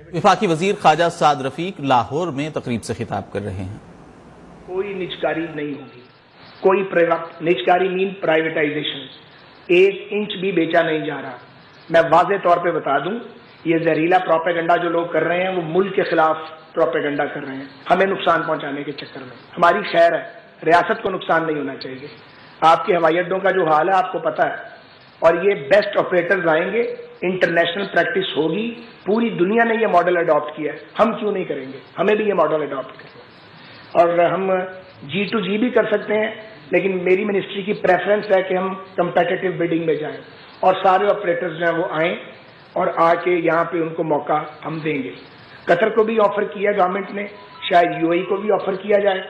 وفاقی وزیر خواجہ سعد رفیق لاہور میں تقریب سے خطاب کر رہے ہیں۔ کوئی نجکاری نہیں ہوگی، کوئی نجکاری مین پرائیویٹائزیشن، 1 انچ بھی بیچا نہیں جا رہا۔ میں واضح طور پہ بتا دوں، یہ زہریلا پروپیگنڈا جو لوگ کر رہے ہیں وہ ملک کے خلاف پروپیگنڈا کر رہے ہیں، ہمیں نقصان پہنچانے کے چکر میں۔ ہماری خیر ہے، ریاست کو نقصان نہیں ہونا چاہیے۔ آپ کے ہوائی اڈوں کا جو حال ہے آپ کو پتا ہے، اور یہ بیسٹ آپریٹرز آئیں گے، انٹرنیشنل پریکٹس ہوگی، پوری دنیا نے یہ ماڈل اڈاپٹ کیا ہے، ہم کیوں نہیں کریں گے؟ ہمیں بھی یہ ماڈل اڈاپٹ کرنا ہے، اور ہم G2G بھی کر سکتے ہیں، لیکن میری منسٹری کی پریفرنس ہے کہ ہم کمپیٹیٹو بڈنگ میں جائیں اور سارے آپریٹرز جو ہیں وہ آئیں اور آ کے یہاں پہ ان کو موقع ہم دیں گے۔ قطر کو بھی آفر کیا گورنمنٹ نے، شاید UAE کو بھی آفر کیا جائے۔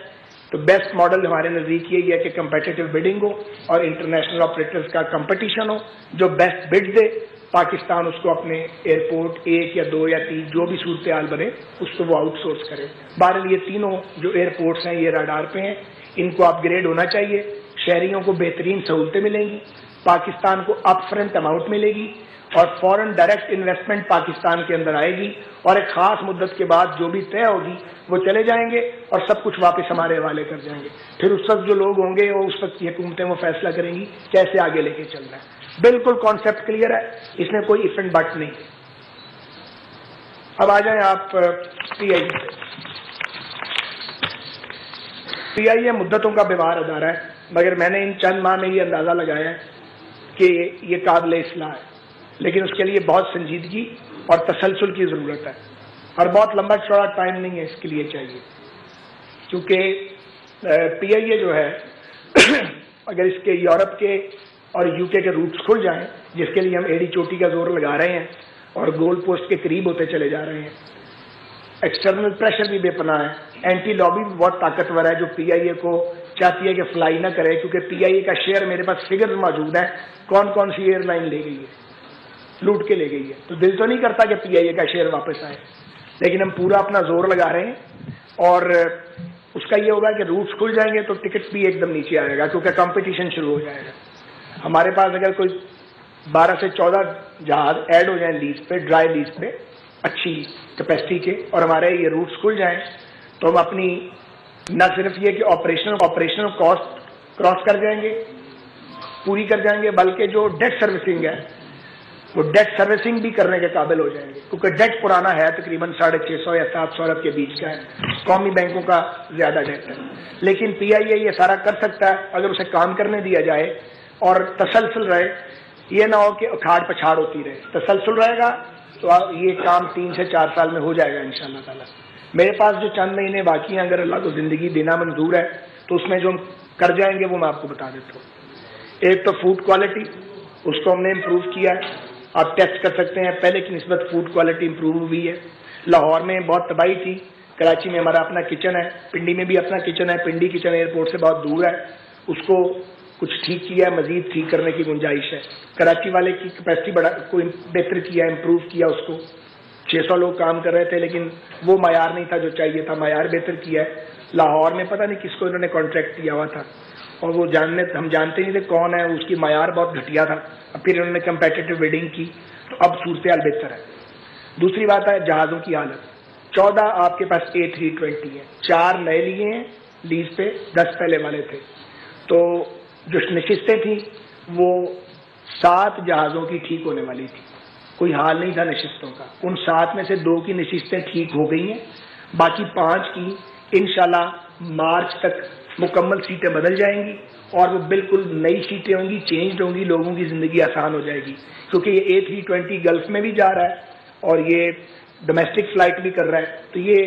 تو بیسٹ ماڈل ہمارے نزدیک یہ ہے کہ کمپیٹیٹو بڈنگ ہو اور انٹرنیشنل آپریٹرز کا کمپٹیشن ہو، جو بیسٹ بڈ دے پاکستان اس کو اپنے ایئرپورٹ 1 یا 2 یا 3 جو بھی صورتحال بنے اس کو وہ آؤٹ سورس کرے۔ بہرحال یہ تینوں جو ایئرپورٹس ہیں یہ راڈار پہ ہیں، ان کو اپ گریڈ ہونا چاہیے، شہریوں کو بہترین سہولتیں ملیں گی، پاکستان کو اپ فرنٹ اماؤنٹ ملے گی، اور فورن ڈائریکٹ انویسٹمنٹ پاکستان کے اندر آئے گی، اور ایک خاص مدت کے بعد جو بھی طے ہوگی وہ چلے جائیں گے اور سب کچھ واپس ہمارے حوالے کر جائیں گے۔ پھر اس وقت جو لوگ ہوں گے وہ اس وقت کی حکومتیں وہ فیصلہ کریں گی کیسے آگے لے کے چلنا ہے۔ بالکل کانسیپٹ کلیئر ہے، اس میں کوئی اف اینڈ بٹ نہیں۔ اب آ جائیں آپ PIA۔ PIA مدتوں کا بیمار ادارہ ہے، مگر میں نے ان چند ماہ میں یہ اندازہ لگایا ہے کہ یہ قابل اصلاح ہے، لیکن اس کے لیے بہت سنجیدگی اور تسلسل کی ضرورت ہے، اور بہت لمبا چوڑا ٹائم نہیں ہے اس کے لیے چاہیے، کیونکہ PIA جو ہے اگر اس کے یورپ کے اور UK کے روٹس کھل جائیں، جس کے لیے ہم ایڑی چوٹی کا زور لگا رہے ہیں اور گول پوسٹ کے قریب ہوتے چلے جا رہے ہیں، ایکسٹرنل پریشر بھی بے پناہ ہے، اینٹی لابی بھی بہت طاقتور ہے جو PIA کو چاہتی ہے کہ فلائی نہ کرے، کیونکہ PIA کا شیئر میرے پاس فگر موجود ہے، کون کون سی ایئر لائن لے گئی ہے، لوٹ کے لے گئی ہے۔ تو دل تو نہیں کرتا کہ PIA کا شیئر واپس آئے، لیکن ہم پورا اپنا زور لگا رہے ہیں، اور اس کا یہ ہوگا کہ روٹس کھل جائیں گے تو ٹکٹ بھی ایک دم نیچے آئے گا، کیونکہ کمپٹیشن شروع ہو جائے گا۔ ہمارے پاس اگر کوئی 12 سے 14 جہاز ایڈ ہو جائیں لیز پہ، ڈرائی لیز پہ اچھی کیپیسٹی کے، اور ہمارے یہ روٹس کھل جائیں تو ہم اپنی نہ صرف یہ کہ آپریشنل کاسٹ کراس کر جائیں گے، پوری کر جائیں گے، بلکہ جو ڈیٹ سروسنگ ہے وہ ڈیٹ سروسنگ بھی کرنے کے قابل ہو جائیں گے، کیونکہ ڈیٹ پرانا ہے، تقریباً 650 یا 700 ارب کے بیچ کا ہے، قومی بینکوں کا زیادہ ڈیٹ ہے، لیکن PIA یہ سارا کر سکتا ہے اگر اسے کام کرنے دیا جائے اور تسلسل رہے، یہ نہ ہو کہ اکھاڑ پچھاڑ ہوتی رہے۔ تسلسل رہے گا تو یہ کام 3 سے 4 سال میں ہو جائے گا انشاءاللہ تعالی۔ میرے پاس جو چند مہینے باقی ہیں، اگر اللہ کو زندگی دینا منظور ہے تو اس میں جو ہم کر جائیں گے وہ میں آپ کو بتا دیتا ہوں۔ ایک تو فوڈ کوالٹی، اس کو ہم نے امپروو کیا ہے، آپ ٹیسٹ کر سکتے ہیں، پہلے کی نسبت فوڈ کوالٹی امپروو ہوئی ہے۔ لاہور میں بہت تباہی تھی، کراچی میں ہمارا اپنا کچن ہے، پنڈی میں بھی اپنا کچن ہے، پنڈی کچن ایئرپورٹ سے بہت دور ہے، اس کو کچھ ٹھیک کیا ہے، مزید ٹھیک کرنے کی گنجائش ہے۔ کراچی والے کی کیپیسٹی کوئی بہتر کیا، امپروو کیا، اس کو 600 لوگ کام کر رہے تھے، لیکن وہ معیار نہیں تھا جو چاہیے تھا، معیار بہتر کیا ہے۔ لاہور میں پتہ نہیں کس کو انہوں نے کانٹریکٹ دیا ہوا تھا، اور وہ ہم جانتے نہیں تھے کون ہے، اس کی معیار بہت گھٹیا تھا، اب پھر انہوں نے کمپیٹیٹو بڈنگ کی تو اب صورتحال بہتر ہے۔ دوسری بات ہے جہازوں کی حالت، 14 آپ کے پاس A320 ہیں، 4 نئے لیے ہیں لیز پہ، 10 پہلے والے تھے، تو جو نشستیں تھیں وہ 7 جہازوں کی ٹھیک ہونے والی تھی، کوئی حال نہیں تھا نشستوں کا، ان 7 میں سے 2 کی نشستیں ٹھیک ہو گئی ہیں، باقی 5 کی انشاءاللہ مارچ تک مکمل سیٹیں بدل جائیں گی، اور وہ بالکل نئی سیٹیں ہوں گی، چینجڈ ہوں گی، لوگوں کی زندگی آسان ہو جائے گی، کیونکہ یہ A320 گلف میں بھی جا رہا ہے اور یہ ڈومیسٹک فلائٹ بھی کر رہا ہے، تو یہ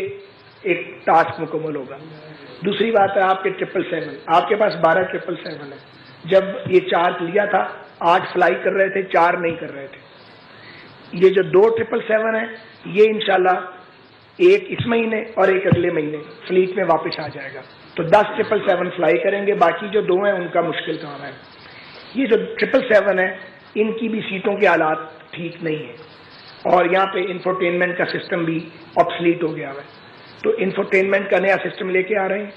ایک ٹاسک مکمل ہوگا۔ دوسری بات ہے آپ کے 777، آپ کے پاس 12 777 ہے، جب یہ 4 لیا تھا 8 فلائی کر رہے تھے، 4 نہیں کر رہے تھے، یہ جو 2 777 ہیں یہ انشاءاللہ ایک اس مہینے اور ایک اگلے مہینے فلیٹ میں واپس آ جائے گا، تو 10 777 فلائی کریں گے، باقی جو 2 ہیں ان کا مشکل کام ہے۔ یہ جو 777 ہیں ان کی بھی سیٹوں کے حالات ٹھیک نہیں ہیں، اور یہاں پہ انفوٹینمنٹ کا سسٹم بھی آبسلیٹ ہو گیا ہے، تو انفوٹینمنٹ کا نیا سسٹم لے کے آ رہے ہیں،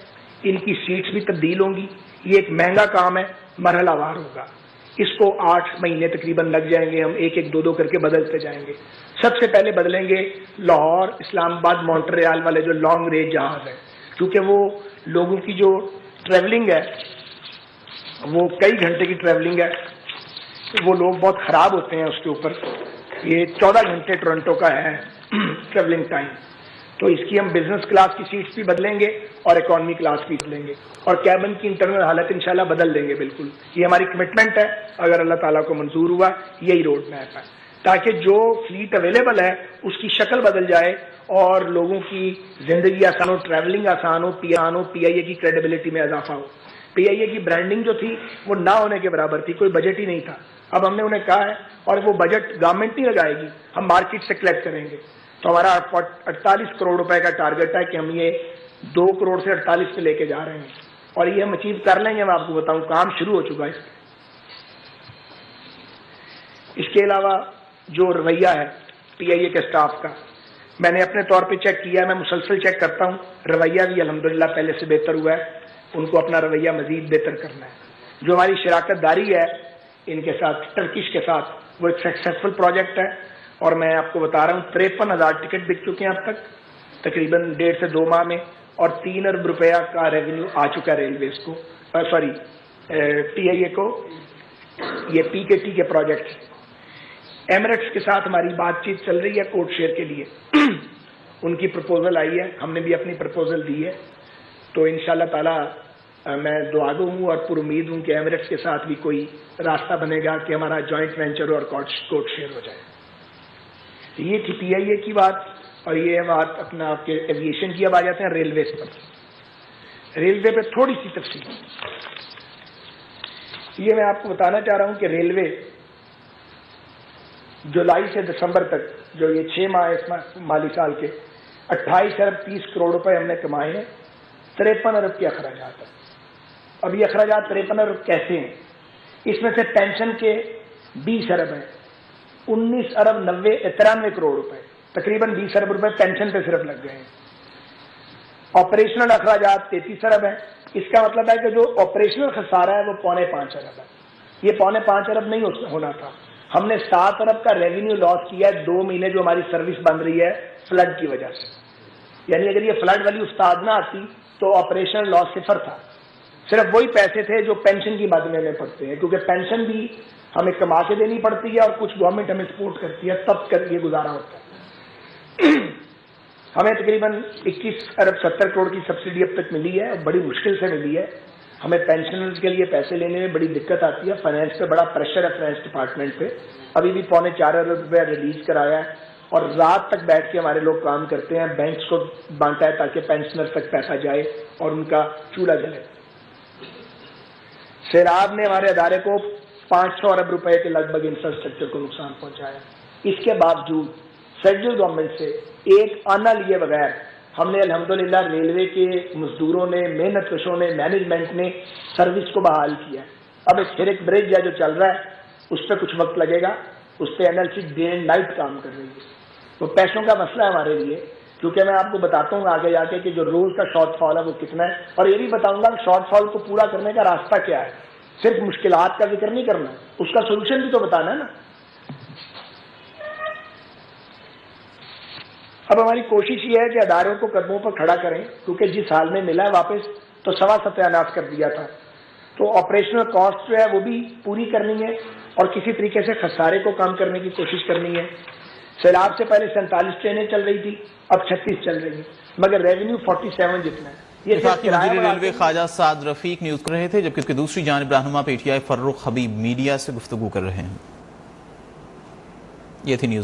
ان کی سیٹس بھی تبدیل ہوں گی، یہ ایک مہنگا کام ہے، مرحلہ وار ہوگا، اس کو 8 مہینے تقریباً لگ جائیں گے. ہم ایک ایک دو دو کر کے بدلتے جائیں گے. سب سے پہلے بدلیں گے لاہور اسلام آباد مونٹریال والے جو لانگ رینج جہاز ہیں, کیونکہ وہ لوگوں کی جو ٹریولنگ ہے وہ کئی گھنٹے کی ٹریولنگ ہے, وہ لوگ بہت خراب ہوتے ہیں اس کے اوپر. یہ 14 گھنٹے ٹورنٹو کا ہے ٹریولنگ ٹائم. تو اس کی ہم بزنس کلاس کی سیٹس بھی بدلیں گے اور اکانومی کلاس بھی بدلیں گے, اور کیبن کی انٹرنل حالت انشاءاللہ بدل دیں گے. بالکل یہ ہماری کمٹمنٹ ہے, اگر اللہ تعالیٰ کو منظور ہوا یہی روڈ میپ ہے, تاکہ جو فلیٹ اویلیبل ہے اس کی شکل بدل جائے اور لوگوں کی زندگی آسان ہو, ٹریولنگ آسان ہو, پی آئی اے کی کریڈیبلٹی میں اضافہ ہو. پی آئی اے کی برانڈنگ جو تھی وہ نہ ہونے کے برابر تھی, کوئی بجٹ ہی نہیں تھا. اب ہم نے انہیں کہا ہے, اور وہ بجٹ گورنمنٹ نہیں لگائے گی, ہم مارکیٹ سے کلیکٹ کریں گے. تو ہمارا 48 کروڑ روپے کا ٹارگٹ ہے کہ ہم یہ 2 کروڑ سے 48 پہ لے کے جا رہے ہیں, اور یہ ہم اچیو کر لیں گے. میں آپ کو بتاؤں کام شروع ہو چکا ہے. اس کے علاوہ جو رویہ ہے پی آئی اے کے اسٹاف کا, میں نے اپنے طور پہ چیک کیا ہے, میں مسلسل چیک کرتا ہوں. رویہ بھی الحمدللہ پہلے سے بہتر ہوا ہے, ان کو اپنا رویہ مزید بہتر کرنا ہے. جو ہماری شراکت داری ہے ان کے ساتھ, ٹرکش کے ساتھ, وہ ایک سکسیسفل پروجیکٹ ہے, اور میں آپ کو بتا رہا ہوں 53,000 ٹکٹ بک چکے ہیں اب تک تقریباً 1.5 سے 2 ماہ میں, اور 3 ارب روپیہ کا ریونیو آ چکا ہے ریلویز کو, سوری پی آئی اے کو. یہ پی کے ٹی کے پروجیکٹ. ایمریٹس کے ساتھ ہماری بات چیت چل رہی ہے کوڈ شیئر کے لیے. ان کی پرپوزل آئی ہے, ہم نے بھی اپنی پرپوزل دی ہے. تو انشاءاللہ تعالی میں دعا گو ہوں اور پر امید ہوں کہ ایمریٹس کے ساتھ بھی کوئی راستہ بنے گا کہ ہمارا جوائنٹ وینچر اور کوڈ شیئر ہو جائے. یہ تھی پی آئی اے کی بات, اور یہ بات اپنا آپ کے ایویشن کی. اب آ جاتے ہیں ریلویز پر. ریلوے پہ تھوڑی سی تفصیل. یہ میں آپ کو بتانا چاہ رہا ہوں کہ ریلوے جولائی سے دسمبر تک جو یہ 6 ماہ اس مالی سال کے 28 ارب 30 کروڑ روپے ہم نے کمائے ہیں. 53 ارب کے اخراجات ہیں. اب یہ اخراجات 53 ارب کیسے ہیں؟ اس میں سے پینشن کے 20 ارب ہیں, 19 ارب 93 کروڑ روپے, تقریباً 20 ارب روپے پینشن پہ صرف لگ گئے ہیں. آپریشنل اخراجات 33 ارب ہیں. اس کا مطلب ہے کہ جو آپریشنل خسارہ ہے وہ 4.5 ارب ہے. یہ 4.5 ارب نہیں ہونا تھا. ہم نے 7 ارب کا ریونیو لاس کیا ہے 2 مہینے جو ہماری سروس بند رہی ہے فلڈ کی وجہ سے. یعنی اگر یہ فلڈ والی استاد نہ آتی تو آپریشنل لاس صفر تھا. صرف وہی پیسے تھے جو پینشن کی مد میں پڑتے ہیں, کیونکہ پینشن بھی ہمیں کما کے دینی پڑتی ہے اور کچھ گورنمنٹ ہمیں سپورٹ کرتی ہے, تب کر یہ گزارا ہوتا ہے. ہمیں تقریباً 21 ارب 70 کروڑ کی سبسڈی اب تک ملی ہے, بڑی مشکل سے ملی ہے. ہمیں پینشن کے لیے پیسے لینے میں بڑی دقت آتی ہے. فائنانس پہ بڑا پریشر ہے, فائنانس ڈپارٹمنٹ پہ. ابھی بھی 4.25 ارب روپیہ ریلیز کرایا ہے, اور رات تک بیٹھ کے ہمارے لوگ کام کرتے ہیں. بینکس کو بانٹا ہے تاکہ پینشنر تک پیسہ جائے اور ان کا چولہا جلے. سیلاب نے ہمارے ادارے کو 500 ارب روپے کے لگ بھگ انفراسٹرکچر کو نقصان پہنچایا. اس کے باوجود فیڈرل گورنمنٹ سے ایک آنا لیے بغیر ہم نے الحمدللہ ریلوے کے مزدوروں نے, محنت کشوں نے, مینجمنٹ نے سروس کو بحال کیا. اب ایک برج ہے جو چل رہا ہے, اس پہ کچھ وقت لگے گا. اس پہ N L C day and night کام کر رہی ہے. تو پیسوں کا مسئلہ ہے ہمارے لیے, کیونکہ میں آپ کو بتاتا ہوں آگے جا کے کہ جو روز کا شارٹ فال ہے وہ کتنا ہے, اور یہ بھی بتاؤں گا کہ شارٹ فال کو پورا کرنے کا راستہ کیا ہے. صرف مشکلات کا ذکر نہیں کرنا, اس کا سولوشن بھی تو بتانا ہے نا. اب ہماری کوشش یہ ہے کہ اداروں کو قدموں پر کھڑا کریں, کیونکہ جس حال میں ملا ہے واپس تو سوا ستیاناش کر دیا تھا. تو آپریشنل کاسٹ جو ہے وہ بھی پوری کرنی ہے, اور کسی طریقے سے خسارے کو کم کرنے کی کوشش کرنی ہے. سیلاب سے پہلے 47 ٹرینیں چل رہی تھی, اب 36 چل رہی ہیں, مگر ریونیو 47 جتنا ہے. یہ وزیر ریلوے خواجہ سعد رفیق نیوز کر رہے تھے, جبکہ دوسری جانب رہنما P T I Farrukh Habib media سے گفتگو کر رہے ہیں. یہ تھی نیوز.